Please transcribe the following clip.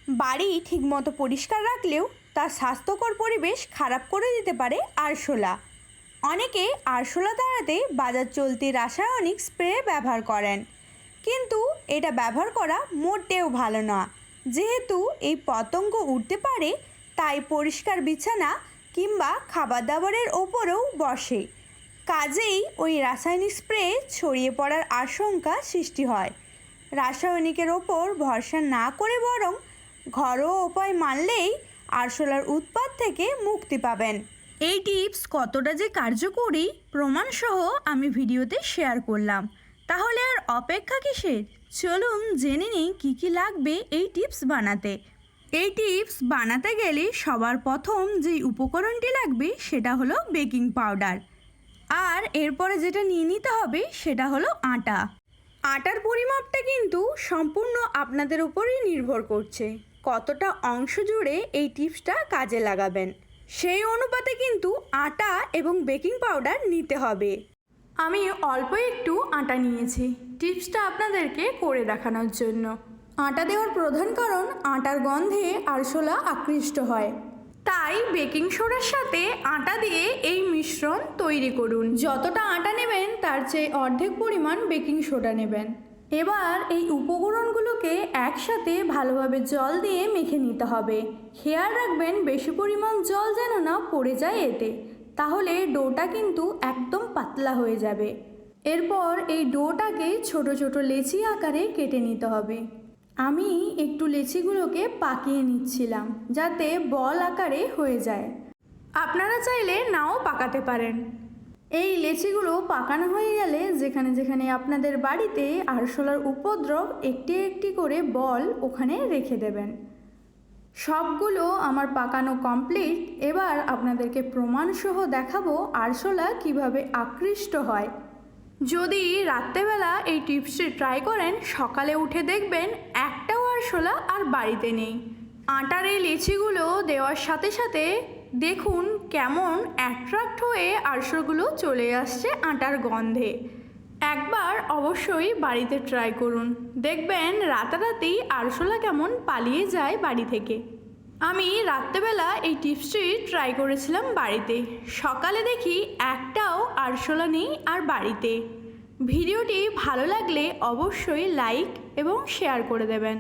বাড়ি ঠিকমতো পরিষ্কার রাখলেও তার স্বাস্থ্যকর পরিবেশ খারাপ করে দিতে পারে আরশোলা। অনেকে আরশোলা তাড়াতে বাজার চলতি রাসায়নিক স্প্রে ব্যবহার করেন, কিন্তু এটা ব্যবহার করা মোটেও ভালো না। যেহেতু এই পতঙ্গ উঠতে পারে, তাই পরিষ্কার বিছানা কিংবা খাবার দাবারের ওপরেও বসে, কাজেই ওই রাসায়নিক স্প্রে ছড়িয়ে পড়ার আশঙ্কা সৃষ্টি হয়। রাসায়নিকের ওপর ভরসা না করে বরং ঘরোয়া উপায় মানলেই আরশোলার উৎপাত থেকে মুক্তি পাবেন। এই টিপস কতটা যে কার্যকরী প্রমাণসহ আমি ভিডিওতে শেয়ার করলাম। তাহলে আর অপেক্ষা কিসের? চলুন জেনে নিই কী কী লাগবে এই টিপস বানাতে। এই টিপস বানাতে গেলে সবার প্রথম যেই উপকরণটি লাগবে সেটা হলো বেকিং পাউডার। আর এরপরে যেটা নিয়ে নিতে হবে সেটা হলো আটা। আটার পরিমাপটা কিন্তু সম্পূর্ণ আপনাদের উপরই নির্ভর করছে কতটা অংশ জুড়ে এই টিপসটা কাজে লাগাবেন, সেই অনুপাতে কিন্তু আটা এবং বেকিং পাউডার নিতে হবে। আমি অল্প একটু আটা নিয়েছি টিপসটা আপনাদেরকে করে দেখানোর জন্য। আটা দেওয়ার প্রধান কারণ আটার গন্ধে আরশোলা আকৃষ্ট হয়, তাই বেকিং সোডার সাথে আটা দিয়ে এই মিশ্রণ তৈরি করুন। যতটা আটা নেবেন তার চেয়ে অর্ধেক পরিমাণ বেকিং সোডা নেবেন। এবার এই উপকরণগুলোকে একসাথে ভালোভাবে জল দিয়ে মেখে নিতে হবে। খেয়াল রাখবেন বেশি পরিমাণ জল যেন না পড়ে যায় এতে, তাহলে ডোটা কিন্তু একদম পাতলা হয়ে যাবে। এরপর এই ডোটাকে ছোট ছোট লেচি আকারে কেটে নিতে হবে। আমি একটু লেচিগুলোকে পাকিয়ে নিচ্ছিলাম যাতে বল আকারে হয়ে যায়। আপনারা চাইলে নাও পাকাতে পারেন। এই লেচিগুলো পাকানো হয়ে গেলে যেখানে যেখানে আপনাদের বাড়িতে আরশোলার উপদ্রব একটি একটি করে বল ওখানে রেখে দেবেন। সবগুলো আমার পাকানো কমপ্লিট। এবার আপনাদেরকে প্রমাণসহ দেখাবো আরশোলা কিভাবে আকৃষ্ট হয়। যদি রাত্রেবেলা এই টিপসটি ট্রাই করেন, সকালে উঠে দেখবেন একটাও আরশোলা আর বাড়িতে নেই। আটার এই লেচিগুলো দেওয়ার সাথে সাথে দেখুন কেমন অ্যাট্রাক্ট হয়ে আরশোলাগুলো চলে আসছে আটার গন্ধে। একবার অবশ্যই বাড়িতে ট্রাই করুন, দেখবেন রাতারাতি আরশোলা কেমন পালিয়ে যায় বাড়ি থেকে। আমি রাত্রেবেলা এই টিপসটি ট্রাই করেছিলাম বাড়িতে, সকালে দেখি একটাও আরশোলা নেই আর বাড়িতে। ভিডিওটি ভালো লাগলে অবশ্যই লাইক এবং শেয়ার করে দেবেন।